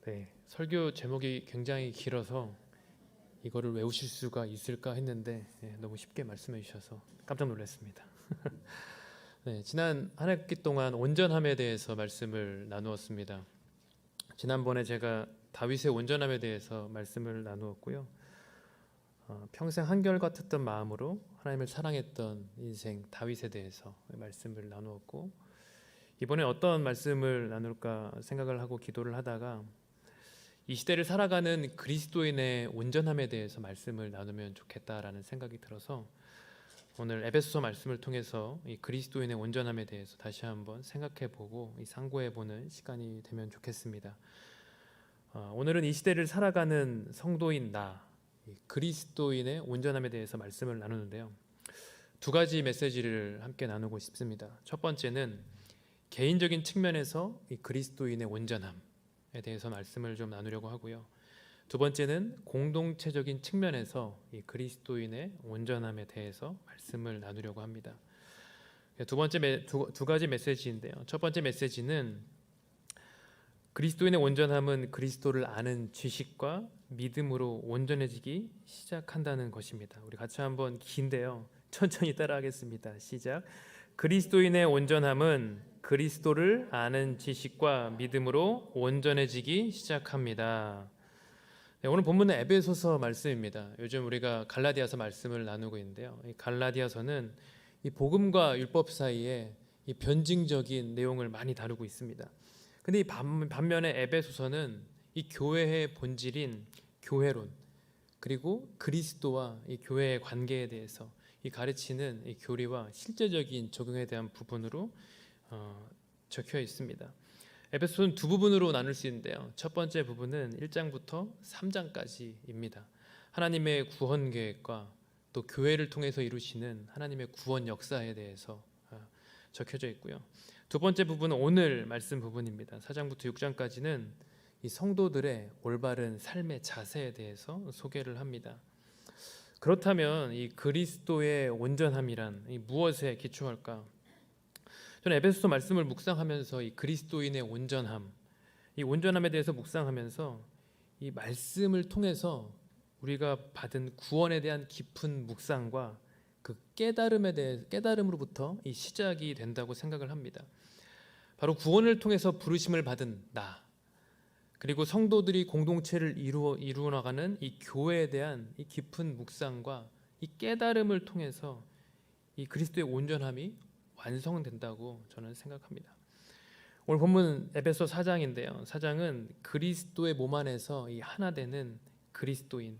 네, 설교 제목이 굉장히 길어서 이거를 외우실 수가 있을까 했는데 너무 쉽게 말씀해 주셔서 깜짝 놀랐습니다. 네, 지난 한 학기 동안 온전함에 대해서 말씀을 나누었습니다. 지난번에 제가 다윗의 온전함에 대해서 말씀을 나누었고요. 평생 한결같았던 마음으로 하나님을 사랑했던 인생 다윗에 대해서 말씀을 나누었고, 이번에 어떤 말씀을 나눌까 생각을 하고 기도를 하다가 이 시대를 살아가는 그리스도인의 온전함에 대해서 말씀을 나누면 좋겠다라는 생각이 들어서 오늘 에베소서 말씀을 통해서 이 그리스도인의 온전함에 대해서 다시 한번 생각해보고 상고해보는 시간이 되면 좋겠습니다. 오늘은 이 시대를 살아가는 성도인 그리스도인의 온전함에 대해서 말씀을 나누는데요. 두 가지 메시지를 함께 나누고 싶습니다. 첫 번째는 개인적인 측면에서 이 그리스도인의 온전함에 대해서 말씀을 좀 나누려고 하고요. 두 번째는 공동체적인 측면에서 이 그리스도인의 온전함에 대해서 말씀을 나누려고 합니다. 두 가지 메시지인데요. 첫 번째 메시지는 그리스도인의 온전함은 그리스도를 아는 지식과 믿음으로 온전해지기 시작한다는 것입니다. 우리 같이 한번 긴데요. 천천히 따라하겠습니다. 시작. 그리스도인의 온전함은 그리스도를 아는 지식과 믿음으로 온전해지기 시작합니다. 네, 오늘 본문은 에베소서 말씀입니다. 요즘 우리가 갈라디아서 말씀을 나누고 있는데요. 이 갈라디아서는 이 복음과 율법 사이에 이 변증적인 내용을 많이 다루고 있습니다. 근데 이 반면에 에베소서는 이 교회의 본질인 교회론, 그리고 그리스도와 이 교회의 관계에 대해서 이 가르치는 이 교리와 실제적인 적용에 대한 부분으로 적혀 있습니다. 에베소서는 두 부분으로 나눌 수 있는데요. 첫 번째 부분은 1장부터 3장까지입니다. 하나님의 구원 계획과 또 교회를 통해서 이루시는 하나님의 구원 역사에 대해서 적혀져 있고요. 두 번째 부분은 오늘 말씀 부분입니다. 4장부터 6장까지는 이 성도들의 올바른 삶의 자세에 대해서 소개를 합니다. 그렇다면 이 그리스도의 온전함이란 이 무엇에 기초할까? 저는 에베소서 말씀을 묵상하면서 이 그리스도인의 온전함, 이 온전함에 대해서 묵상하면서 이 말씀을 통해서 우리가 받은 구원에 대한 깊은 묵상과 그 깨달음으로부터 이 시작이 된다고 생각을 합니다. 바로 구원을 통해서 부르심을 받은 그리고 성도들이 공동체를 이루어 나가는 이 교회에 대한 이 깊은 묵상과 이 깨달음을 통해서 이 그리스도의 온전함이 완성된다고 저는 생각합니다. 오늘 본문 에베소 4장인데요. 4장은 그리스도의 몸 안에서 이 하나 되는 그리스도인의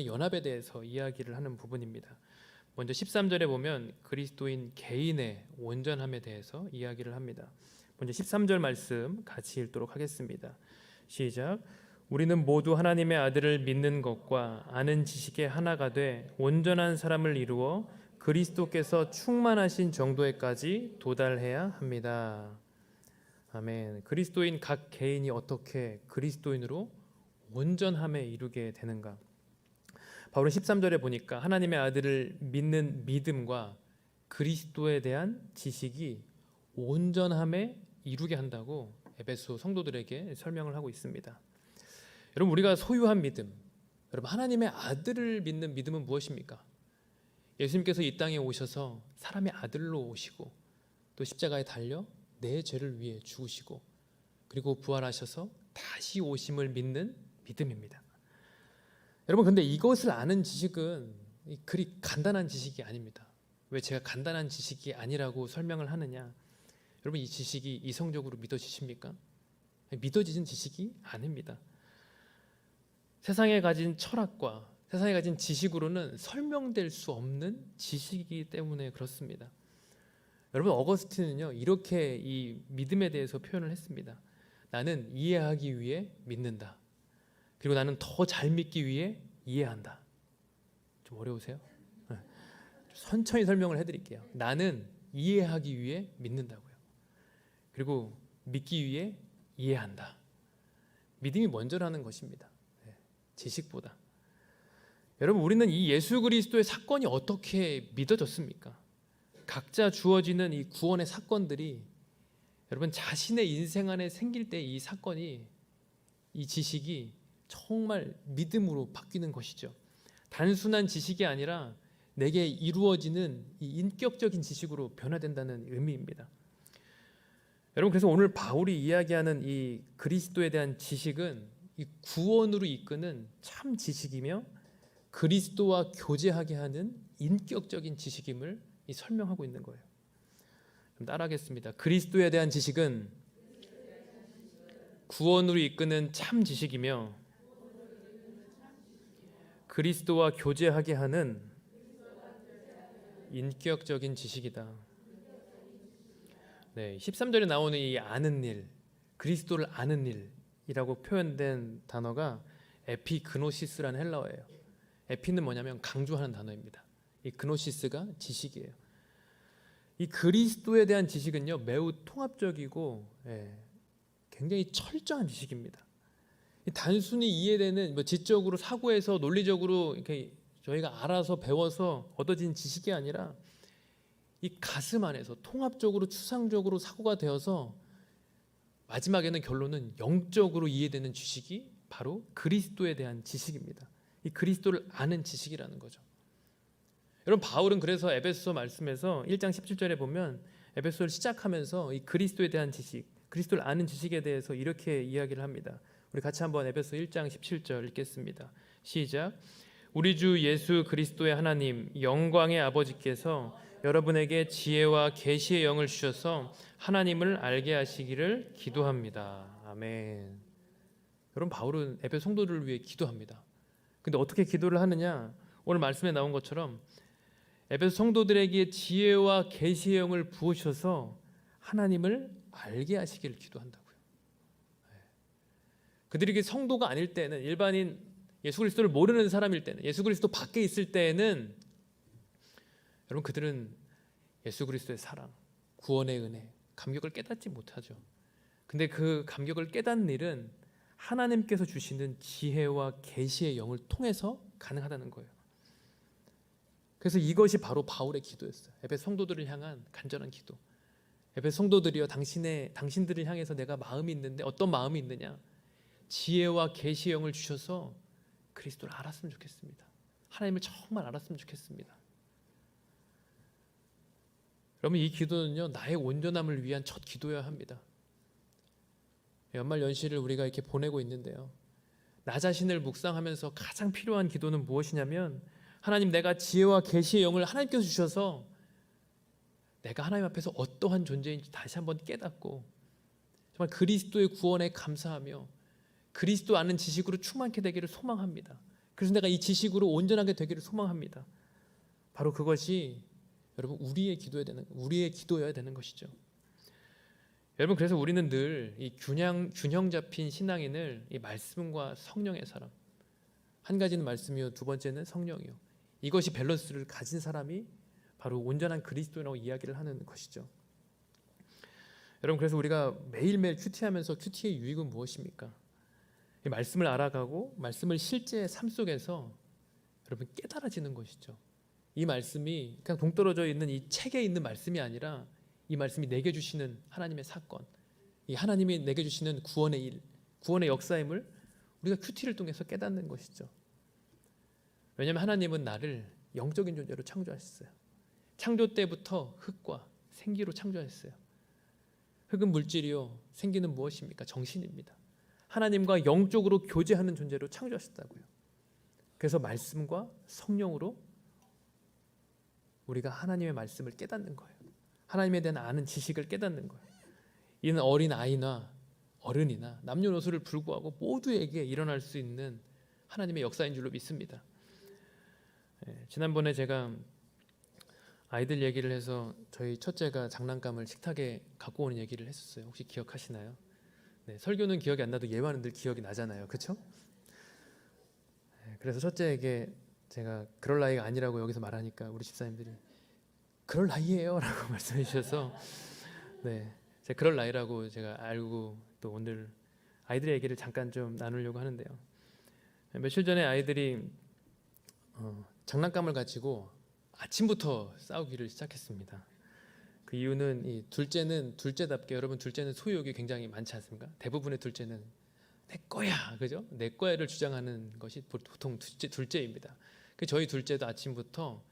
연합에 대해서 이야기를 하는 부분입니다. 먼저 13절에 보면 그리스도인 개인의 온전함에 대해서 이야기를 합니다. 먼저 13절 말씀 같이 읽도록 하겠습니다. 시작. 우리는 모두 하나님의 아들을 믿는 것과 아는 지식에 하나가 돼 온전한 사람을 이루어 그리스도께서 충만하신 정도에까지 도달해야 합니다. 아멘. 그리스도인 각 개인이 어떻게 그리스도인으로 온전함에 이르게 되는가? 바울은 13절에 보니까 하나님의 아들을 믿는 믿음과 그리스도에 대한 지식이 온전함에 이루게 한다고 에베소 성도들에게 설명을 하고 있습니다. 여러분, 우리가 소유한 믿음, 여러분 하나님의 아들을 믿는 믿음은 무엇입니까? 예수님께서 이 땅에 오셔서 사람의 아들로 오시고 또 십자가에 달려 내 죄를 위해 죽으시고 그리고 부활하셔서 다시 오심을 믿는 믿음입니다. 여러분, 근데 이것을 아는 지식은 그리 간단한 지식이 아닙니다. 왜 제가 간단한 지식이 아니라고 설명을 하느냐? 여러분, 이 지식이 이성적으로 믿어지십니까? 믿어지는 지식이 아닙니다. 세상에 가진 철학과 세상에 가진 지식으로는 설명될 수 없는 지식이기 때문에 그렇습니다. 여러분, 어거스틴은요 이렇게 이 믿음에 대해서 표현을 했습니다. 나는 이해하기 위해 믿는다. 그리고 나는 더 잘 믿기 위해 이해한다. 좀 어려우세요? 천천히 설명을 해드릴게요. 나는 이해하기 위해 믿는다고요. 그리고 믿기 위해 이해한다. 믿음이 먼저라는 것입니다. 지식보다. 여러분, 우리는 이 예수 그리스도의 사건이 어떻게 믿어졌습니까? 각자 주어지는 이 구원의 사건들이 여러분 자신의 인생 안에 생길 때 이 사건이 이 지식이 정말 믿음으로 바뀌는 것이죠. 단순한 지식이 아니라 내게 이루어지는 이 인격적인 지식으로 변화된다는 의미입니다. 여러분, 그래서 오늘 바울이 이야기하는 이 그리스도에 대한 지식은 이 구원으로 이끄는 참 지식이며 그리스도와 교제하게 하는 인격적인 지식임을 설명하고 있는 거예요. 그럼 따라하겠습니다. 그리스도에 대한 지식은 구원으로 이끄는 참 지식이며 그리스도와 교제하게 하는 인격적인 지식이다. 네, 13절에 나오는 이 아는 일, 그리스도를 아는 일이라고 표현된 단어가 에피그노시스라는 헬라어예요. 에피는 뭐냐면 강조하는 단어입니다. 이 그노시스가 지식이에요. 이 그리스도에 대한 지식은요, 매우 통합적이고 굉장히 철저한 지식입니다. 단순히 이해되는 지적으로 사고해서 논리적으로 이렇게 저희가 알아서 배워서 얻어진 지식이 아니라 이 가슴 안에서 통합적으로 추상적으로 사고가 되어서 마지막에는 결론은 영적으로 이해되는 지식이 바로 그리스도에 대한 지식입니다. 이 그리스도를 아는 지식이라는 거죠. 여러분, 바울은 그래서 에베소서 말씀에서 1장 17절에 보면 에베소를 시작하면서 이 그리스도에 대한 지식, 그리스도를 아는 지식에 대해서 이렇게 이야기를 합니다. 우리 같이 한번 에베소 1장 17절 읽겠습니다. 시작. 우리 주 예수 그리스도의 하나님 영광의 아버지께서 여러분에게 지혜와 계시의 영을 주셔서 하나님을 알게 하시기를 기도합니다. 아멘. 여러분, 바울은 에베소 성도들을 위해 기도합니다. 근데 어떻게 기도를 하느냐? 오늘 말씀에 나온 것처럼 에베소 성도들에게 지혜와 계시의 영을 부으셔서 하나님을 알게 하시기를 기도한다고요. 그들이 성도가 아닐 때는, 일반인 예수 그리스도를 모르는 사람일 때는, 예수 그리스도 밖에 있을 때에는 여러분, 그들은 예수 그리스도의 사랑, 구원의 은혜, 감격을 깨닫지 못하죠. 근데 그 감격을 깨닫는 일은 하나님께서 주시는 지혜와 계시의 영을 통해서 가능하다는 거예요. 그래서 이것이 바로 바울의 기도였어요. 에베소 성도들을 향한 간절한 기도. 에베소 성도들이여, 당신들을 향해서 내가 마음이 있는데 어떤 마음이 있느냐? 지혜와 계시의 영을 주셔서 그리스도를 알았으면 좋겠습니다. 하나님을 정말 알았으면 좋겠습니다. 여러분, 이 기도는요, 나의 온전함을 위한 첫 기도여야 합니다. 연말 연시를 우리가 이렇게 보내고 있는데요, 나 자신을 묵상하면서 가장 필요한 기도는 무엇이냐면, 하나님, 내가 지혜와 계시의 영을 하나님께서 주셔서 내가 하나님 앞에서 어떠한 존재인지 다시 한번 깨닫고 정말 그리스도의 구원에 감사하며 그리스도 아는 지식으로 충만케 되기를 소망합니다. 그래서 내가 이 지식으로 온전하게 되기를 소망합니다. 바로 그것이 여러분 우리의 기도여야 되는 것이죠. 여러분, 그래서 우리는 늘 이 균형 잡힌 신앙인을 이 말씀과 성령의 사람, 한 가지는 말씀이요, 두 번째는 성령이요, 이것이 밸런스를 가진 사람이 바로 온전한 그리스도라고 이야기를 하는 것이죠. 여러분, 그래서 우리가 매일매일 큐티하면서 큐티의 유익은 무엇입니까? 이 말씀을 알아가고 말씀을 실제 삶 속에서 여러분 깨달아지는 것이죠. 이 말씀이 그냥 동떨어져 있는 이 책에 있는 말씀이 아니라 이 말씀이 내게 주시는 하나님의 사건, 이 하나님이 내게 주시는 구원의 일, 구원의 역사임을 우리가 큐티를 통해서 깨닫는 것이죠. 왜냐하면 하나님은 나를 영적인 존재로 창조하셨어요. 창조 때부터 흙과 생기로 창조하셨어요. 흙은 물질이요, 생기는 무엇입니까? 정신입니다. 하나님과 영적으로 교제하는 존재로 창조하셨다고요. 그래서 말씀과 성령으로 우리가 하나님의 말씀을 깨닫는 거예요. 하나님에 대한 아는 지식을 깨닫는 거예요. 이는 어린 아이나 어른이나 남녀노소를 불구하고 모두에게 일어날 수 있는 하나님의 역사인 줄로 믿습니다. 지난번에 제가 아이들 얘기를 해서 저희 첫째가 장난감을 식탁에 갖고 오는 얘기를 했었어요. 혹시 기억하시나요? 네, 설교는 기억이 안 나도 예화는 늘 기억이 나잖아요. 그렇죠? 그래서 첫째에게 제가 그럴 나이가 아니라고 여기서 말하니까 우리 집사님들이 그럴 나이예요 라고 말씀해 주셔서 네, 제가 그럴 나이라고 제가 알고 또 오늘 아이들의 얘기를 잠깐 좀 나누려고 하는데요. 며칠 전에 아이들이 장난감을 가지고 아침부터 싸우기를 시작했습니다. 그 이유는 이 둘째는 둘째답게, 여러분 둘째는 소유욕이 굉장히 많지 않습니까? 대부분의 둘째는 내 거야, 그죠? 내 거야를 주장하는 것이 보통 둘째입니다. 저희 둘째도 아침부터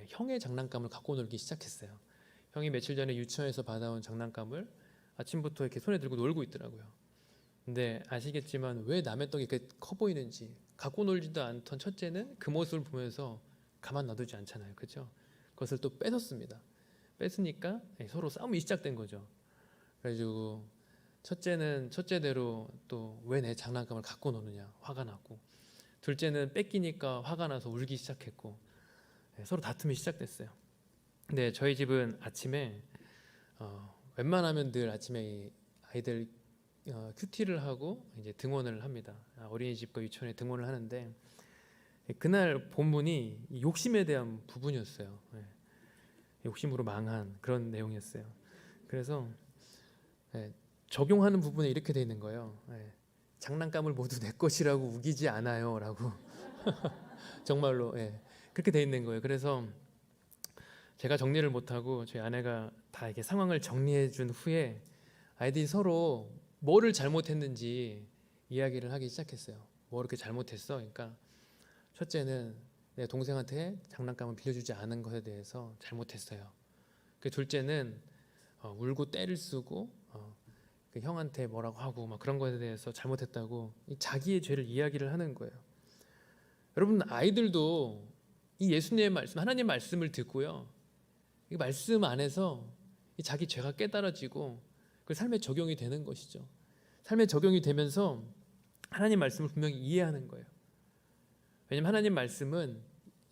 형의 장난감을 갖고 놀기 시작했어요. 형이 며칠 전에 유치원에서 받아온 장난감을 아침부터 이렇게 손에 들고 놀고 있더라고요. 근데 아시겠지만 왜 남의 떡이 이렇게 커 보이는지, 갖고 놀지도 않던 첫째는 그 모습을 보면서 가만 놔두지 않잖아요, 그죠? 그것을 또 뺏었습니다. 뺏으니까 서로 싸움이 시작된 거죠. 그래가지고 첫째는 첫째대로 또 왜 내 장난감을 갖고 노느냐 화가 났고, 둘째는 뺏기니까 화가 나서 울기 시작했고, 서로 다툼이 시작됐어요. 근데 저희 집은 아침에 웬만하면 늘 아침에 이 아이들 큐티를 하고 이제 등원을 합니다. 어린이집과 유치원에 등원을 하는데, 그날 본문이 욕심에 대한 부분이었어요. 욕심으로 망한 그런 내용이었어요. 그래서 적용하는 부분에 이렇게 돼 있는 거예요. 장난감을 모두 내 것이라고 우기지 않아요 라고. 정말로 그렇게 돼 있는 거예요. 그래서 제가 정리를 못하고 저희 아내가 다 이렇게 상황을 정리해 준 후에 아이들이 서로 뭐를 잘못했는지 이야기를 하기 시작했어요. 뭐 이렇게 잘못했어? 그러니까 첫째는 내 동생한테 장난감을 빌려주지 않은 것에 대해서 잘못했어요. 그 둘째는 울고 떼를 쓰고 그 형한테 뭐라고 하고 막 그런 것에 대해서 잘못했다고 자기의 죄를 이야기를 하는 거예요. 여러분, 아이들도 이 예수님의 말씀, 하나님의 말씀을 듣고요, 이 말씀 안에서 이 자기 죄가 깨달아지고 그 삶에 적용이 되는 것이죠. 삶에 적용이 되면서 하나님 말씀을 분명히 이해하는 거예요. 왜냐하면 하나님 말씀은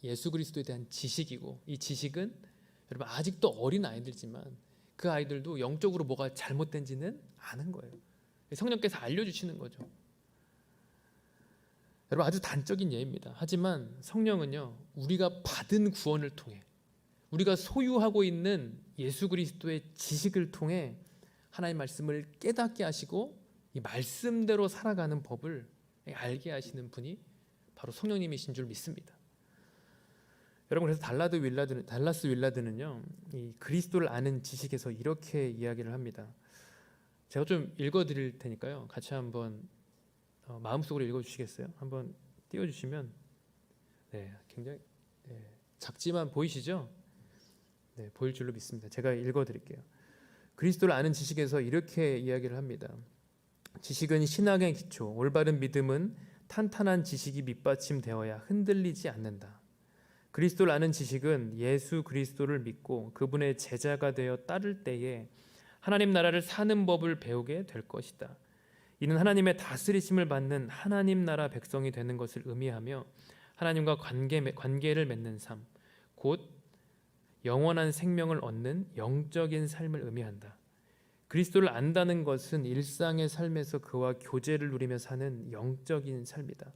예수 그리스도에 대한 지식이고, 이 지식은 여러분 아직도 어린 아이들지만 그 아이들도 영적으로 뭐가 잘못된지는 아는 거예요. 성령께서 알려주시는 거죠. 여러분, 아주 단적인 예입니다. 하지만 성령은요, 우리가 받은 구원을 통해, 우리가 소유하고 있는 예수 그리스도의 지식을 통해 하나님의 말씀을 깨닫게 하시고 이 말씀대로 살아가는 법을 알게 하시는 분이 바로 성령님이신 줄 믿습니다. 여러분, 그래서 달라스 윌라드는요, 이 그리스도를 아는 지식에서 이렇게 이야기를 합니다. 제가 좀 읽어드릴 테니까요, 같이 한번 마음속으로 읽어주시겠어요? 한번 띄워주시면, 굉장히 작지만 보이시죠? 보일 줄로 믿습니다. 제가 읽어드릴게요. 그리스도를 아는 지식에서 이렇게 이야기를 합니다. 지식은 신학의 기초, 올바른 믿음은 탄탄한 지식이 밑받침되어야 흔들리지 않는다. 그리스도를 아는 지식은 예수 그리스도를 믿고 그분의 제자가 되어 따를 때에 하나님 나라를 사는 법을 배우게 될 것이다. 이는 하나님의 다스리심을 받는 하나님 나라 백성이 되는 것을 의미하며 하나님과 관계를 맺는 삶, 곧 영원한 생명을 얻는 영적인 삶을 의미한다. 그리스도를 안다는 것은 일상의 삶에서 그와 교제를 누리며 사는 영적인 삶이다.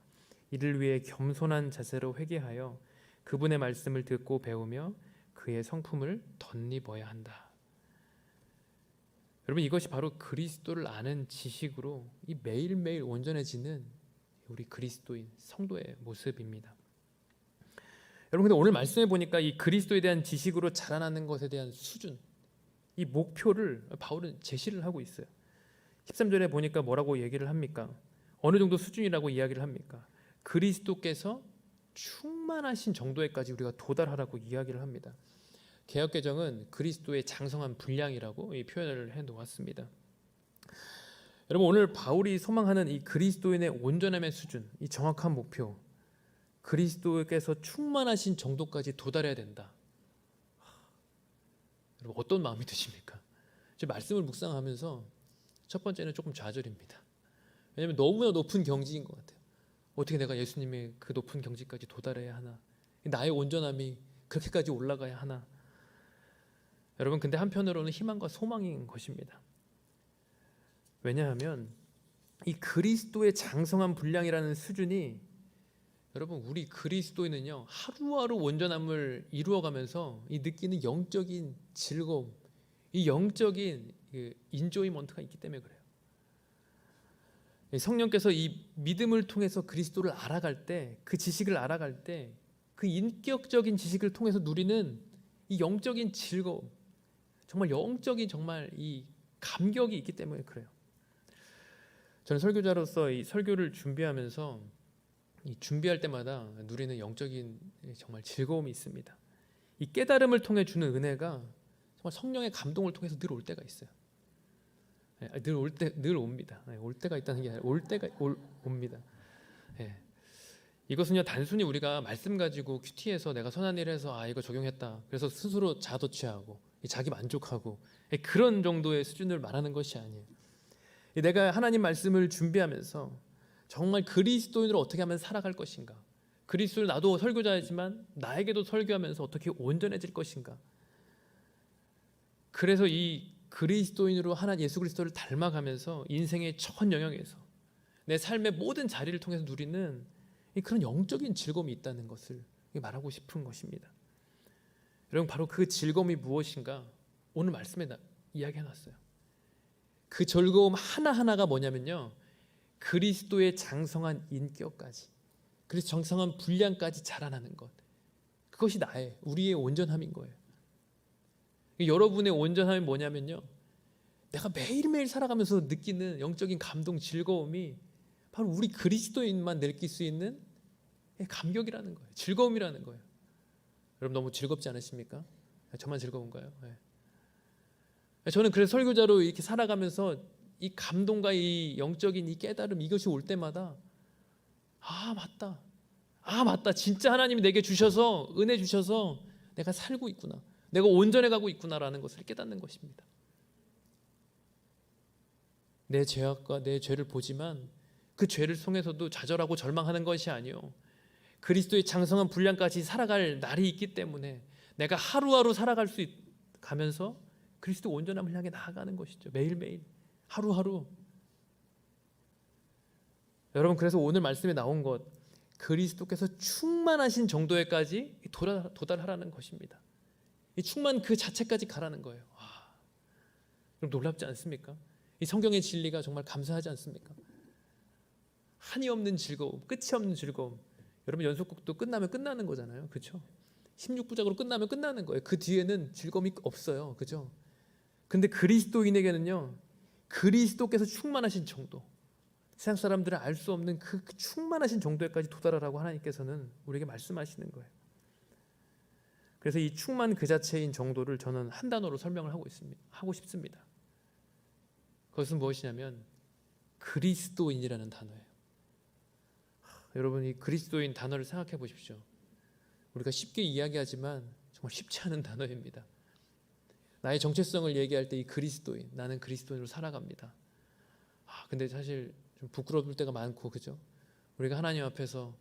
이를 위해 겸손한 자세로 회개하여 그분의 말씀을 듣고 배우며 그의 성품을 덧입어야 한다. 여러분, 이것이 바로 그리스도를 아는 지식으로 이 매일매일 온전해지는 우리 그리스도인 성도의 모습입니다. 여러분, 근데 오늘 말씀해 보니까 이 그리스도에 대한 지식으로 자라나는 것에 대한 수준, 이 목표를 바울은 제시를 하고 있어요. 13절에 보니까 뭐라고 얘기를 합니까? 어느 정도 수준이라고 이야기를 합니까? 그리스도께서 충만하신 정도에까지 우리가 도달하라고 이야기를 합니다. 개역개정은 그리스도의 장성한 분량이라고 이 표현을 해놓았습니다. 여러분, 오늘 바울이 소망하는 이 그리스도인의 온전함의 수준, 이 정확한 목표, 그리스도께서 충만하신 정도까지 도달해야 된다. 여러분, 어떤 마음이 드십니까? 제 말씀을 묵상하면서 첫 번째는 조금 좌절입니다. 왜냐하면 너무나 높은 경지인 것 같아요. 어떻게 내가 예수님의 그 높은 경지까지 도달해야 하나? 나의 온전함이 그렇게까지 올라가야 하나? 여러분, 근데 한편으로는 희망과 소망인 것입니다. 왜냐하면 이 그리스도의 장성한 분량이라는 수준이, 여러분, 우리 그리스도인은요, 하루하루 온전함을 이루어가면서 이 느끼는 영적인 즐거움, 이 영적인 인조이먼트가 있기 때문에 그래요. 성령께서 이 믿음을 통해서 그리스도를 알아갈 때, 그 지식을 알아갈 때, 그 인격적인 지식을 통해서 누리는 이 영적인 즐거움, 정말 영적인 정말 이 감격이 있기 때문에 그래요. 저는 설교자로서 이 설교를 준비하면서 이 준비할 때마다 누리는 영적인 정말 즐거움이 있습니다. 이 깨달음을 통해 주는 은혜가 정말 성령의 감동을 통해서 늘 올 때가 있어요. 늘 옵니다. 올 때가 있다는 게 아니라 옵니다. 이것은요 단순히 우리가 말씀 가지고 큐티에서 내가 선한 일을 해서 이거 적용했다 그래서 스스로 자도취하고 자기 만족하고 그런 정도의 수준을 말하는 것이 아니에요. 내가 하나님 말씀을 준비하면서 정말 그리스도인으로 어떻게 하면 살아갈 것인가, 그리스도를 나도 설교자이지만 나에게도 설교하면서 어떻게 온전해질 것인가, 그래서 이 그리스도인으로 하나님 예수 그리스도를 닮아가면서 인생의 전 영역에서 내 삶의 모든 자리를 통해서 누리는 그런 영적인 즐거움이 있다는 것을 말하고 싶은 것입니다. 여러분, 바로 그 즐거움이 무엇인가 오늘 말씀에 이야기해놨어요. 그 즐거움 하나하나가 뭐냐면요, 그리스도의 장성한 인격까지, 그래서 장성한 분량까지 자라나는 것, 그것이 우리의 온전함인 거예요. 여러분의 온전함이 뭐냐면요, 내가 매일매일 살아가면서 느끼는 영적인 감동, 즐거움이 바로 우리 그리스도인만 느낄 수 있는 감격이라는 거예요. 즐거움이라는 거예요. 여러분, 너무 즐겁지 않으십니까? 저만 즐거운가요? 저는 그래서 설교자로 이렇게 살아가면서 이 감동과 이 영적인 이 깨달음, 이것이 올 때마다 맞다, 진짜 하나님이 내게 주셔서, 은혜 주셔서 내가 살고 있구나, 내가 온전해 가고 있구나라는 것을 깨닫는 것입니다. 내 죄악과 내 죄를 보지만 그 죄를 통해서도 좌절하고 절망하는 것이 아니요, 그리스도의 장성한 분량까지 살아갈 날이 있기 때문에 내가 하루하루 살아갈 수 가면서 그리스도 온전함을 향해 나아가는 것이죠. 매일매일, 하루하루. 여러분, 그래서 오늘 말씀에 나온 것, 그리스도께서 충만하신 정도에까지 도달하라는 것입니다. 이 충만 그 자체까지 가라는 거예요. 그럼 놀랍지 않습니까? 이 성경의 진리가 정말 감사하지 않습니까? 한이 없는 즐거움, 끝이 없는 즐거움. 여러분, 연속극도 끝나면 끝나는 거잖아요, 그렇죠? 16부작으로 끝나면 끝나는 거예요. 그 뒤에는 즐거움이 없어요, 그렇죠? 근데 그리스도인에게는요, 그리스도께서 충만하신 정도, 세상 사람들은 알 수 없는 그 충만하신 정도에까지 도달하라고 하나님께서는 우리에게 말씀하시는 거예요. 그래서 이 충만 그 자체인 정도를 저는 한 단어로 설명을 하고 싶습니다. 그것은 무엇이냐면 그리스도인이라는 단어예요. 여러분, 이 그리스도인 단어를 생각해 보십시오. 우리가 쉽게 이야기하지만 정말 쉽지 않은 단어입니다. 나의 정체성을 얘기할 때 이 그리스도인, 나는 그리스도인으로 살아갑니다. 근데 사실 좀 부끄러울 때가 많고, 그죠? 우리가 하나님 앞에서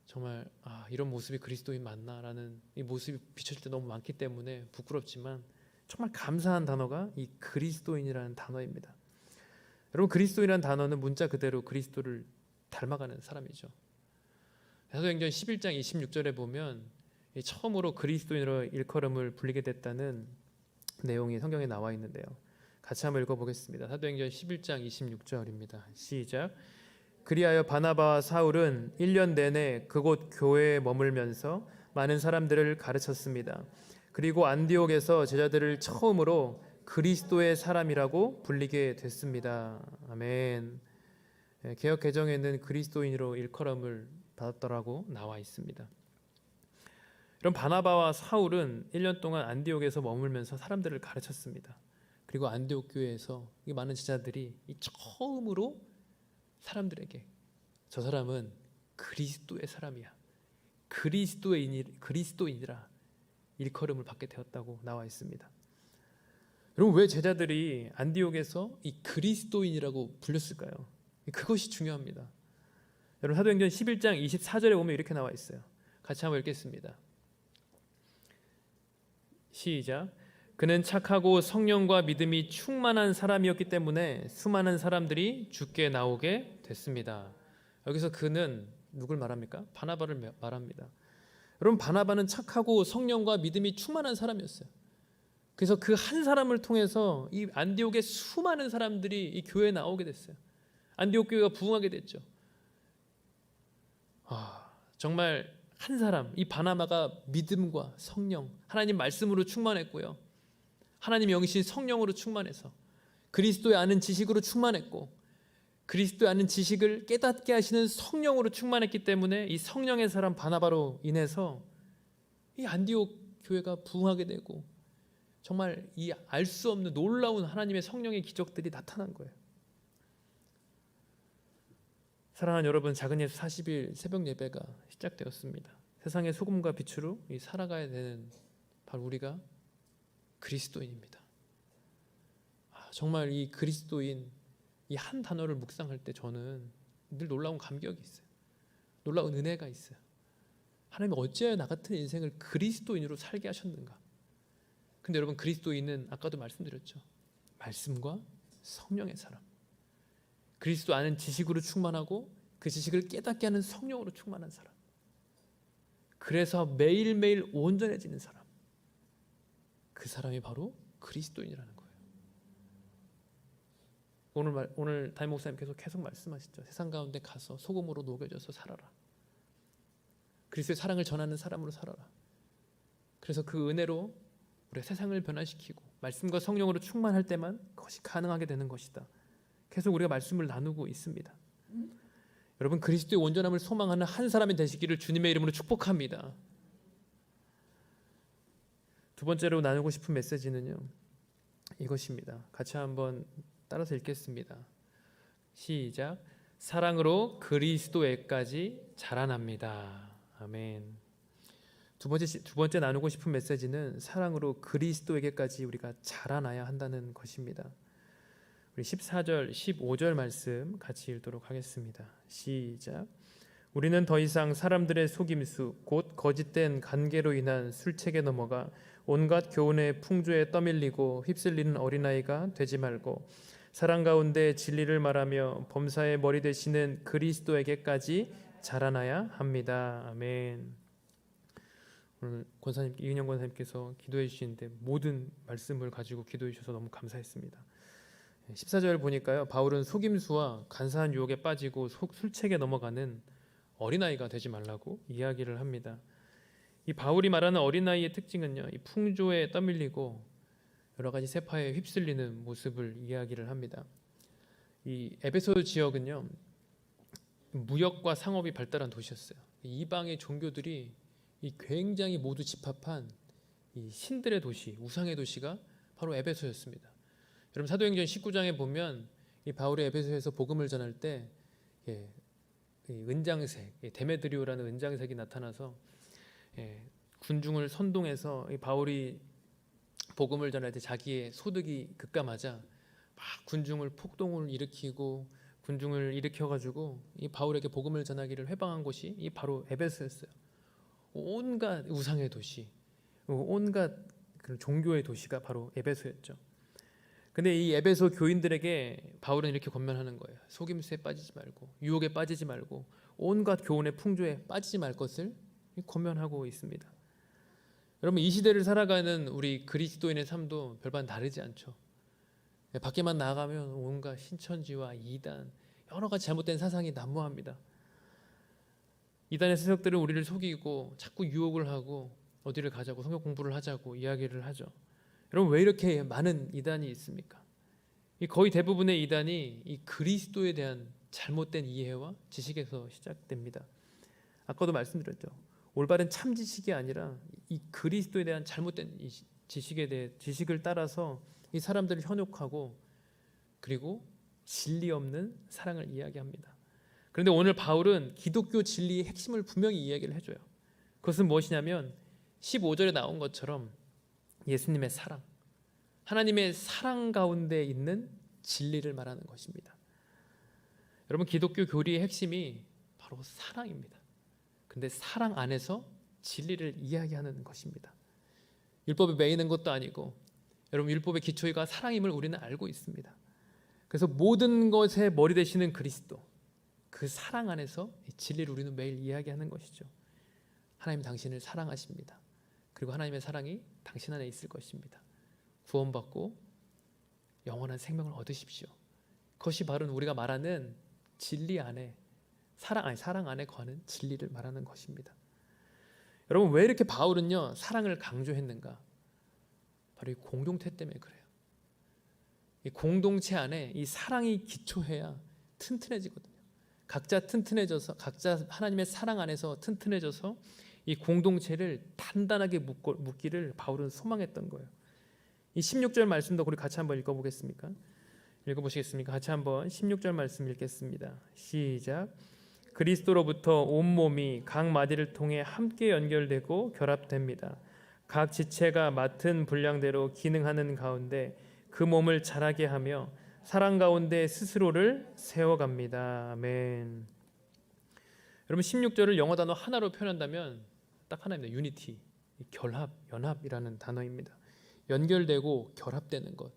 정말 이런 모습이 그리스도인 맞나라는 이 모습이 비춰질 때 너무 많기 때문에 부끄럽지만 정말 감사한 단어가 이 그리스도인이라는 단어입니다. 여러분, 그리스도인이라는 단어는 문자 그대로 그리스도를 닮아가는 사람이죠. 사도행전 11장 26절에 보면 처음으로 그리스도인으로 일컬음을 불리게 됐다는 내용이 성경에 나와 있는데요. 같이 한번 읽어보겠습니다. 사도행전 11장 26절입니다. 시작. 그리하여 바나바와 사울은 1년 내내 그곳 교회에 머물면서 많은 사람들을 가르쳤습니다. 그리고 안디옥에서 제자들을 처음으로 그리스도의 사람이라고 불리게 됐습니다. 아멘. 개역 개정에는 그리스도인으로 일컬음을 받았더라고 나와 있습니다. 이런 바나바와 사울은 1년 동안 안디옥에서 머물면서 사람들을 가르쳤습니다. 그리고 안디옥 교회에서 이 많은 제자들이 처음으로 사람들에게 저 사람은 그리스도의 사람이야, 그리스도인이라 일컬음을 받게 되었다고 나와 있습니다. 여러분, 왜 제자들이 안디옥에서 이 그리스도인이라고 불렸을까요? 그것이 중요합니다. 여러분, 사도행전 11장 24절에 보면 이렇게 나와 있어요. 같이 한번 읽겠습니다. 시작. 그는 착하고 성령과 믿음이 충만한 사람이었기 때문에 수많은 사람들이 주께 나오게 됐습니다. 여기서 그는 누굴 말합니까? 바나바를 말합니다. 여러분, 바나바는 착하고 성령과 믿음이 충만한 사람이었어요. 그래서 그 한 사람을 통해서 이 안디옥의 수많은 사람들이 이 교회에 나오게 됐어요. 안디옥 교회가 부흥하게 됐죠. 정말 한 사람, 이 바나바가 믿음과 성령, 하나님 말씀으로 충만했고요, 하나님 영이신 성령으로 충만해서 그리스도의 아는 지식으로 충만했고, 그리스도의 아는 지식을 깨닫게 하시는 성령으로 충만했기 때문에 이 성령의 사람 바나바로 인해서 이 안디옥 교회가 부흥하게 되고 정말 이 알 수 없는 놀라운 하나님의 성령의 기적들이 나타난 거예요. 사랑하는 여러분, 작은 예수 40일 새벽 예배가 시작되었습니다. 세상의 소금과 빛으로 살아가야 되는 바로 우리가 그리스도인입니다. 정말 이 그리스도인 이 한 단어를 묵상할 때 저는 늘 놀라운 감격이 있어요. 놀라운 은혜가 있어요. 하나님이 어찌하여 나 같은 인생을 그리스도인으로 살게 하셨는가. 근데 여러분, 그리스도인은 아까도 말씀드렸죠. 말씀과 성령의 사람. 그리스도 아는 지식으로 충만하고 그 지식을 깨닫게 하는 성령으로 충만한 사람. 그래서 매일매일 온전해지는 사람. 그 사람이 바로 그리스도인이라는 거예요. 오늘 담임 목사님께서 계속 말씀하시죠. 세상 가운데 가서 소금으로 녹여져서 살아라. 그리스도의 사랑을 전하는 사람으로 살아라. 그래서 그 은혜로 우리가 세상을 변화시키고 말씀과 성령으로 충만할 때만 그것이 가능하게 되는 것이다. 계속 우리가 말씀을 나누고 있습니다. 여러분, 그리스도의 온전함을 소망하는 한 사람이 되시기를 주님의 이름으로 축복합니다. 두 번째로 나누고 싶은 메시지는요, 이것입니다. 같이 한번 따라서 읽겠습니다. 시작. 사랑으로 그리스도에까지 자라납니다. 아멘. 두 번째 나누고 싶은 메시지는 사랑으로 그리스도에게까지 우리가 자라나야 한다는 것입니다. 우리 14절, 15절 말씀 같이 읽도록 하겠습니다. 시작. 우리는 더 이상 사람들의 속임수 곧 거짓된 관계로 인한 술책에 넘어가 온갖 교훈의 풍조에 떠밀리고 휩쓸리는 어린아이가 되지 말고 사랑 가운데 진리를 말하며 범사의 머리 되시는 그리스도에게까지 자라나야 합니다. 아멘. 오늘 권사님, 이은영 권사님께서 기도해 주시는데 모든 말씀을 가지고 기도해 주셔서 너무 감사했습니다. 14절 보니까요, 바울은 속임수와 간사한 유혹에 빠지고 술책에 넘어가는 어린아이가 되지 말라고 이야기를 합니다. 이 바울이 말하는 어린아이의 특징은요, 이 풍조에 떠밀리고 여러 가지 세파에 휩쓸리는 모습을 이야기를 합니다. 이 에베소 지역은요, 무역과 상업이 발달한 도시였어요. 이방의 종교들이 이 굉장히 모두 집합한 이 신들의 도시, 우상의 도시가 바로 에베소였습니다. 여러분, 사도행전 19장에 보면 이 바울이 에베소에서 복음을 전할 때 이 은장색, 데메드리오라는 은장색이 나타나서 군중을 선동해서 이 바울이 복음을 전할 때 자기의 소득이 급감하자 막 군중을 폭동을 일으키고 군중을 일으켜가지고 이 바울에게 복음을 전하기를 회방한 곳이 이 바로 에베소였어요. 온갖 우상의 도시, 온갖 종교의 도시가 바로 에베소였죠. 근데 이 에베소 교인들에게 바울은 이렇게 권면하는 거예요. 속임수에 빠지지 말고 유혹에 빠지지 말고 온갖 교훈의 풍조에 빠지지 말 것을 권면하고 있습니다. 여러분, 이 시대를 살아가는 우리 그리스도인의 삶도 별반 다르지 않죠. 밖에만 나가면 온갖 신천지와 이단, 여러 가지 잘못된 사상이 난무합니다. 이단의 세력들은 우리를 속이고 자꾸 유혹을 하고 어디를 가자고 성경 공부를 하자고 이야기를 하죠. 여러분, 왜 이렇게 많은 이단이 있습니까? 거의 대부분의 이단이 이 그리스도에 대한 잘못된 이해와 지식에서 시작됩니다. 아까도 말씀드렸죠. 올바른 참 지식이 아니라 이 그리스도에 대한 잘못된 이 지식을 따라서 이 사람들을 현혹하고 그리고 진리 없는 사랑을 이야기합니다. 그런데 오늘 바울은 기독교 진리의 핵심을 분명히 이야기를 해줘요. 그것은 무엇이냐면 15절에 나온 것처럼 예수님의 사랑, 하나님의 사랑 가운데 있는 진리를 말하는 것입니다. 여러분, 기독교 교리의 핵심이 바로 사랑입니다. 근데 사랑 안에서 진리를 이야기하는 것입니다. 율법에 매이는 것도 아니고, 여러분, 율법의 기초가 사랑임을 우리는 알고 있습니다. 그래서 모든 것의 머리 되시는 그리스도, 그 사랑 안에서 진리를 우리는 매일 이야기하는 것이죠. 하나님 당신을 사랑하십니다. 그리고 하나님의 사랑이 당신 안에 있을 것입니다. 구원받고 영원한 생명을 얻으십시오. 그것이 바로 우리가 말하는 진리 안에 사랑 안에 거하는 진리를 말하는 것입니다. 여러분, 왜 이렇게 바울은요 사랑을 강조했는가? 바로 이 공동체 때문에 그래요. 이 공동체 안에 이 사랑이 기초해야 튼튼해지거든요. 각자 튼튼해져서, 각자 하나님의 사랑 안에서 튼튼해져서 이 공동체를 단단하게 묶기를 바울은 소망했던 거예요. 이 16절 말씀도 우리 같이 한번 읽어보겠습니까? 읽어보시겠습니까? 같이 한번 16절 말씀 읽겠습니다. 시작. 그리스도로부터 온몸이 각 마디를 통해 함께 연결되고 결합됩니다. 각 지체가 맡은 분량대로 기능하는 가운데 그 몸을 자라게 하며 사랑 가운데 스스로를 세워갑니다. 아멘. 여러분 16절을 영어 단어 하나로 표현한다면 딱 하나입니다. 유니티, 결합, 연합이라는 단어입니다. 연결되고 결합되는 것,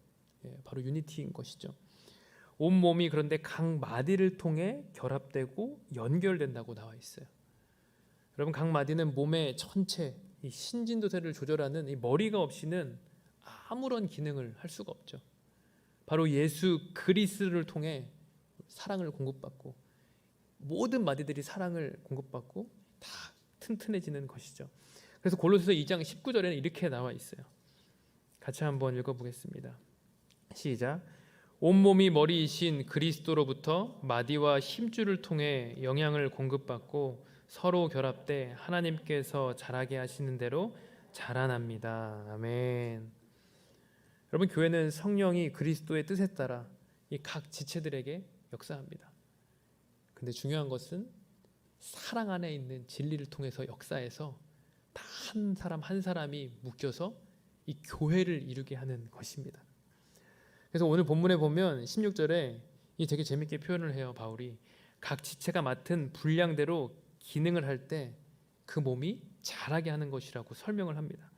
바로 유니티인 것이죠. 온 몸이 그런데 각 마디를 통해 결합되고 연결된다고 나와 있어요. 여러분 각 마디는 몸의 전체 이 신진도세를 조절하는 이 머리가 없이는 아무런 기능을 할 수가 없죠. 바로 예수 그리스도를 통해 사랑을 공급받고 모든 마디들이 사랑을 공급받고 다 튼튼해지는 것이죠. 그래서 골로새서 2장 19절에는 이렇게 나와 있어요. 같이 한번 읽어보겠습니다. 시작. 온몸이 머리이신 그리스도로부터 마디와 힘줄을 통해 영향을 공급받고 서로 결합돼 하나님께서 자라게 하시는 대로 자라납니다. 아멘. 여러분 교회는 성령이 그리스도의 뜻에 따라 이 각 지체들에게 역사합니다. 근데 중요한 것은 사랑 안에 있는 진리를 통해서 역사해서 다 한 사람 한 사람이 묶여서 이 교회를 이루게 하는 것입니다. 그래서 오늘 본문에 보면 16절에 이 되게 재밌게 표현을 해요. 바울이 각 지체가 맡은 분량대로 기능을 할 때 그 몸이 자라게 하는 것이라고 설명을 합니다.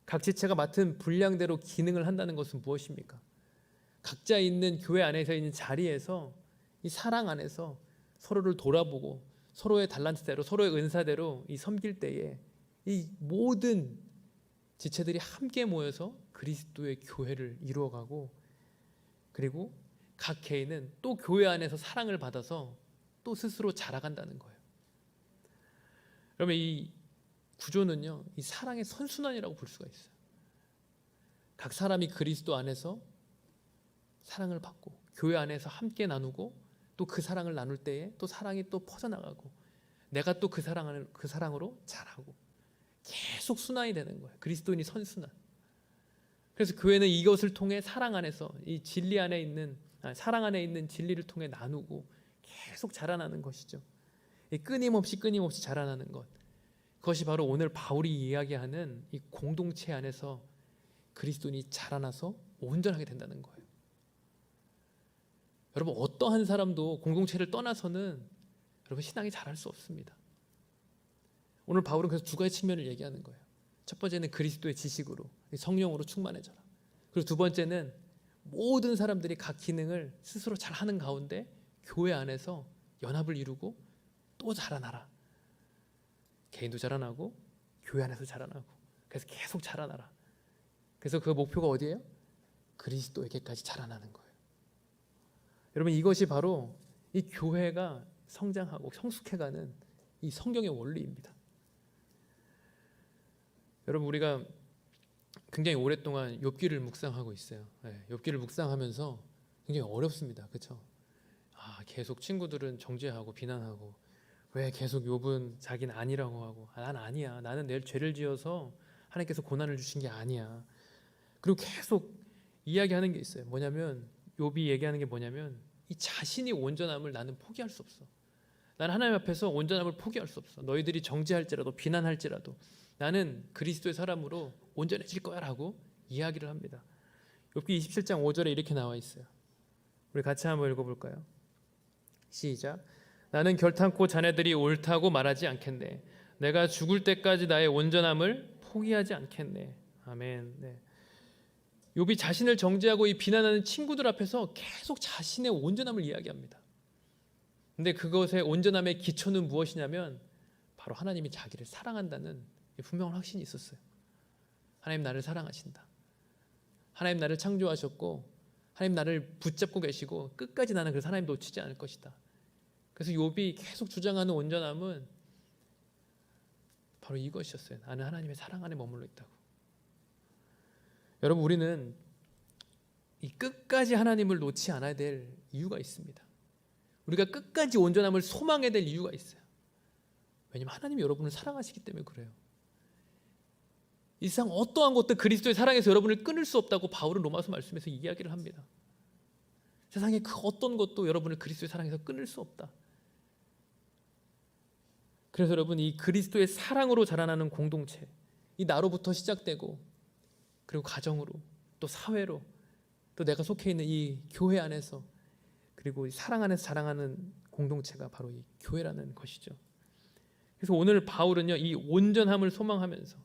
각 지체가 맡은 분량대로 기능을 한다는 것은 무엇입니까? 각자 있는 교회 안에서 있는 자리에서 이 사랑 안에서 서로를 돌아보고 서로의 달란트대로 서로의 은사대로 이 섬길 때에 이 모든 지체들이 함께 모여서 그리스도의 교회를 이루어가고 그리고 각 개인은 또 교회 안에서 사랑을 받아서 또 스스로 자라간다는 거예요. 여러분 이 구조는요, 이 사랑의 선순환이라고 볼 수가 있어요. 각 사람이 그리스도 안에서 사랑을 받고 교회 안에서 함께 나누고 또 그 사랑을 나눌 때에 또 사랑이 또 퍼져나가고 내가 또 그 사랑으로 자라고 계속 순환이 되는 거예요. 그리스도인이 선순환. 그래서 교회는 이것을 통해 사랑 안에서 이 진리 안에 있는 사랑 안에 있는 진리를 통해 나누고 계속 자라나는 것이죠. 끊임없이 자라나는 것. 그것이 바로 오늘 바울이 이야기하는 이 공동체 안에서 그리스도인이 자라나서 온전하게 된다는 거예요. 여러분 어떠한 사람도 공동체를 떠나서는 여러분 신앙이 자랄 수 없습니다. 오늘 바울은 그래서 두 가지 측면을 얘기하는 거예요. 첫 번째는 그리스도의 지식으로 성령으로 충만해져라. 그리고 두 번째는 모든 사람들이 각 기능을 스스로 잘하는 가운데 교회 안에서 연합을 이루고 또 자라나라. 개인도 자라나고 교회 안에서 자라나고 그래서 계속 자라나라. 그래서 그 목표가 어디예요? 그리스도에게까지 자라나는 거예요. 여러분 이것이 바로 이 교회가 성장하고 성숙해가는 이 성경의 원리입니다. 여러분 우리가 굉장히 오랫동안 욥기를 묵상하고 있어요. 욥기를 묵상하면서 굉장히 어렵습니다. 그렇죠? 계속 친구들은 정죄하고 비난하고 왜 계속 욥은 자기는 아니라고 하고 난 아니야. 나는 내 죄를 지어서 하나님께서 고난을 주신 게 아니야. 그리고 계속 이야기하는 게 있어요. 뭐냐면 욥이 얘기하는 게 뭐냐면 이 자신이 온전함을 나는 포기할 수 없어. 나는 하나님 앞에서 온전함을 포기할 수 없어. 너희들이 정죄할지라도 비난할지라도 나는 그리스도의 사람으로 온전해질 거야 라고 이야기를 합니다. 욥기 27장 5절에 이렇게 나와 있어요. 우리 같이 한번 읽어볼까요? 시작. 나는 결탄코 자네들이 옳다고 말하지 않겠네. 내가 죽을 때까지 나의 온전함을 포기하지 않겠네. 아멘. 네. 욥이 자신을 정죄하고 이 비난하는 친구들 앞에서 계속 자신의 온전함을 이야기합니다. 근데 그것의 온전함의 기초는 무엇이냐면 바로 하나님이 자기를 사랑한다는 분명한 확신이 있었어요. 하나님 나를 사랑하신다. 하나님 나를 창조하셨고 하나님 나를 붙잡고 계시고 끝까지 나는 그 하나님 놓치지 않을 것이다. 그래서 욥이 계속 주장하는 온전함은 바로 이것이었어요. 나는 하나님의 사랑 안에 머물러 있다고. 여러분 우리는 이 끝까지 하나님을 놓지 않아야 될 이유가 있습니다. 우리가 끝까지 온전함을 소망해야 될 이유가 있어요. 왜냐하면 하나님이 여러분을 사랑하시기 때문에 그래요. 이 세상 어떠한 것도 그리스도의 사랑에서 여러분을 끊을 수 없다고 바울은 로마서 말씀에서 이야기를 합니다. 세상의 그 어떤 것도 여러분을 그리스도의 사랑에서 끊을 수 없다. 그래서 여러분, 이 그리스도의 사랑으로 자라나는 공동체, 이 나로부터 시작되고 그리고 가정으로 또 사회로 또 내가 속해 있는 이 교회 안에서 그리고 이 사랑 안에서 자랑하는 공동체가 바로 이 교회라는 것이죠. 그래서 오늘 바울은요, 이 온전함을 소망하면서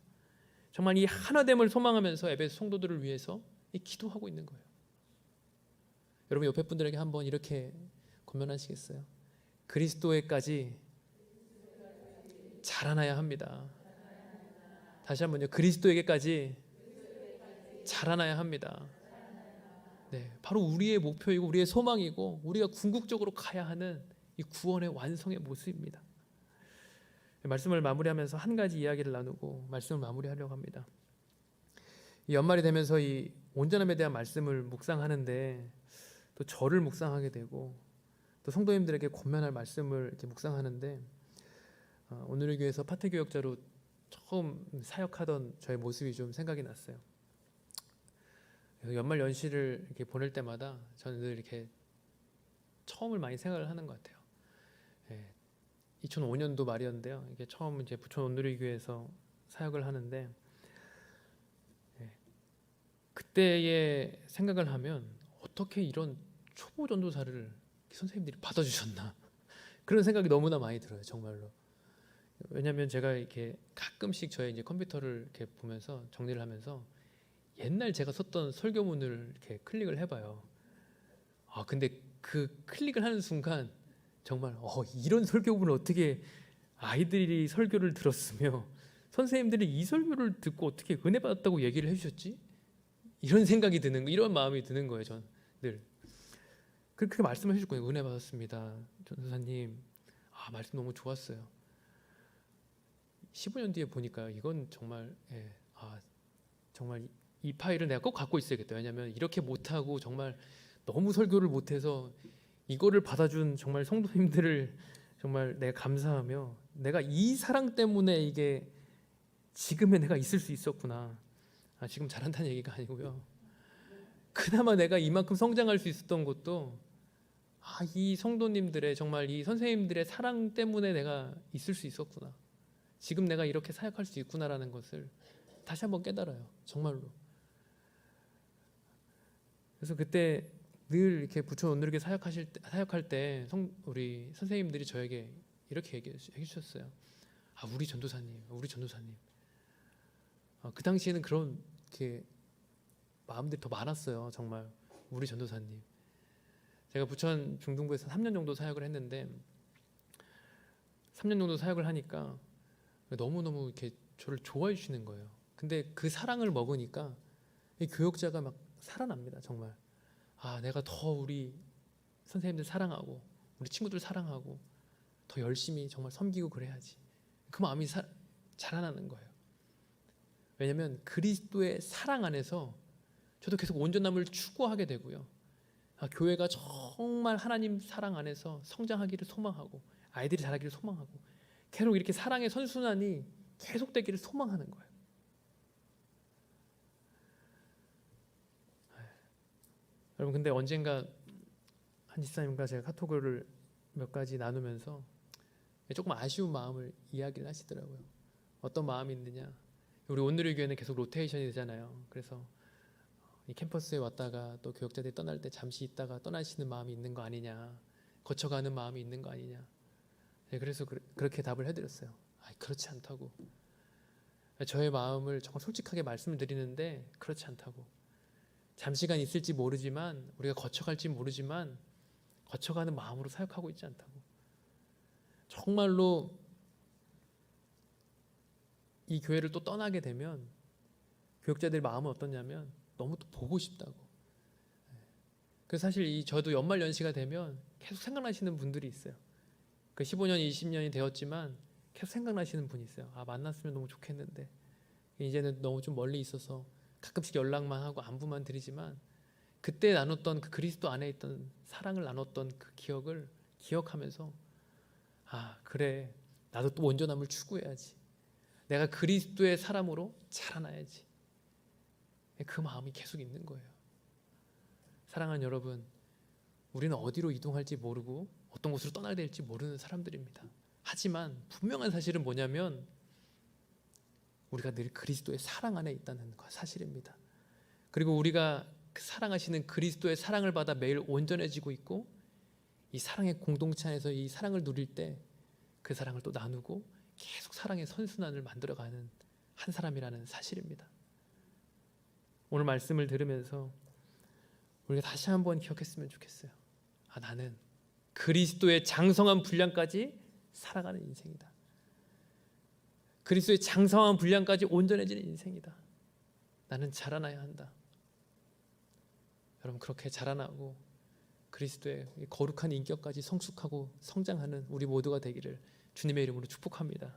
정말 이 하나됨을 소망하면서 에베소 성도들을 위해서 기도하고 있는 거예요. 여러분, 옆에 분들에게 한번 이렇게 권면하시겠어요? 그리스도에까지 자라나야 합니다. 다시 한번요, 그리스도에게까지 자라나야 합니다. 네, 바로 우리의 목표이고 우리의 소망이고 우리가 궁극적으로 가야 하는 이 구원의 완성의 모습입니다. 말씀을 마무리하면서 한 가지 이야기를 나누고 말씀을 마무리하려고 합니다. 이 연말이 되면서 이 온전함에 대한 말씀을 묵상하는데 또 저를 묵상하게 되고 또 성도님들에게 권면할 말씀을 이렇게 묵상하는데 오늘의 교회에서 파트교역자로 처음 사역하던 저의 모습이 좀 생각이 났어요. 연말 연시를 이렇게 보낼 때마다 저는 늘 이렇게 처음을 많이 생각을 하는 것 같아요. 2005년도 말이었는데요. 이게 처음 이제 부천 온누리교회에서 사역을 하는데 그때의 생각을 하면 어떻게 이런 초보 전도사를 선생님들이 받아주셨나 그런 생각이 너무나 많이 들어요, 정말로. 왜냐하면 제가 이렇게 가끔씩 저의 이제 컴퓨터를 이렇게 보면서 정리를 하면서 옛날 제가 썼던 설교문을 이렇게 클릭을 해봐요. 근데 그 클릭을 하는 순간 정말 이런 설교문을 어떻게 아이들이 설교를 들었으며 선생님들이 이 설교를 듣고 어떻게 은혜 받았다고 얘기를 해주셨지? 이런 생각이 드는 거, 이런 마음이 드는 거예요. 전 늘 그렇게 말씀을 해줄 거예요. 은혜 받았습니다, 전도사님. 말씀 너무 좋았어요. 15년 뒤에 보니까 이건 정말 정말 이 파일을 내가 꼭 갖고 있어야겠다. 왜냐하면 이렇게 못하고 정말 너무 설교를 못해서 이거를 받아준 정말 성도님들을 정말 내가 감사하며 내가 이 사랑 때문에 이게 지금의 내가 있을 수 있었구나. 지금 잘한다는 얘기가 아니고요. 그나마 내가 이만큼 성장할 수 있었던 것도 이 성도님들의 정말 이 선생님들의 사랑 때문에 내가 있을 수 있었구나. 지금 내가 이렇게 사역할 수 있구나라는 것을 다시 한번 깨달아요. 정말로. 그래서 그때 늘 이렇게 부천 온누리교회 사역할 때 우리 선생님들이 저에게 이렇게 얘기해 주셨어요. 우리 전도사님. 그 당시에는 그런 이렇게 마음들이 더 많았어요. 정말 우리 전도사님. 제가 부천 중등부에서 3년 정도 사역을 했는데 3년 정도 사역을 하니까 너무너무 이렇게 저를 좋아해 주시는 거예요. 근데 그 사랑을 먹으니까 이 교역자가 막 살아납니다. 정말. 내가 더 우리 선생님들 사랑하고 우리 친구들 사랑하고 더 열심히 정말 섬기고 그래야지. 그 마음이 자라나는 거예요. 왜냐하면 그리스도의 사랑 안에서 저도 계속 온전함을 추구하게 되고요. 교회가 정말 하나님 사랑 안에서 성장하기를 소망하고 아이들이 자라기를 소망하고 계속 이렇게 사랑의 선순환이 계속되기를 소망하는 거예요. 여러분, 근데 언젠가 한 집사님과 제가 카톡을 몇 가지 나누면서 조금 아쉬운 마음을 이야기를 하시더라고요. 어떤 마음이 있느냐, 우리 온누리교회는 계속 로테이션이 되잖아요. 그래서 이 캠퍼스에 왔다가 또 교역자들이 떠날 때 잠시 있다가 떠나시는 마음이 있는 거 아니냐, 거쳐가는 마음이 있는 거 아니냐. 그래서 그렇게 답을 해드렸어요. 그렇지 않다고. 저의 마음을 정말 솔직하게 말씀을 드리는데 그렇지 않다고. 잠시간 있을지 모르지만 우리가 거쳐갈지 모르지만 거쳐가는 마음으로 사역하고 있지 않다고. 정말로 이 교회를 또 떠나게 되면 교역자들의 마음은 어떠냐면 너무 또 보고 싶다고. 그래서 사실 저도 연말 연시가 되면 계속 생각나시는 분들이 있어요. 그 15년, 20년이 되었지만 계속 생각나시는 분이 있어요. 만났으면 너무 좋겠는데 이제는 너무 좀 멀리 있어서 가끔씩 연락만 하고 안부만 드리지만 그때 나눴던 그 그리스도 안에 있던 사랑을 나눴던 그 기억을 기억하면서 그래, 나도 또 온전함을 추구해야지. 내가 그리스도의 사람으로 자라나야지. 그 마음이 계속 있는 거예요. 사랑하는 여러분, 우리는 어디로 이동할지 모르고 어떤 곳으로 떠나야 될지 모르는 사람들입니다. 하지만 분명한 사실은 뭐냐면 우리가 늘 그리스도의 사랑 안에 있다는 사실입니다. 그리고 우리가 그 사랑하시는 그리스도의 사랑을 받아 매일 온전해지고 있고, 이 사랑의 공동체 안에서 이 사랑을 누릴 때 그 사랑을 또 나누고 계속 사랑의 선순환을 만들어가는 한 사람이라는 사실입니다. 오늘 말씀을 들으면서 우리가 다시 한번 기억했으면 좋겠어요. 나는 그리스도의 장성한 분량까지 살아가는 인생이다. 그리스도의 장성한 분량까지 온전해지는 인생이다. 나는 자라나야 한다. 여러분, 그렇게 자라나고 그리스도의 거룩한 인격까지 성숙하고 성장하는 우리 모두가 되기를 주님의 이름으로 축복합니다.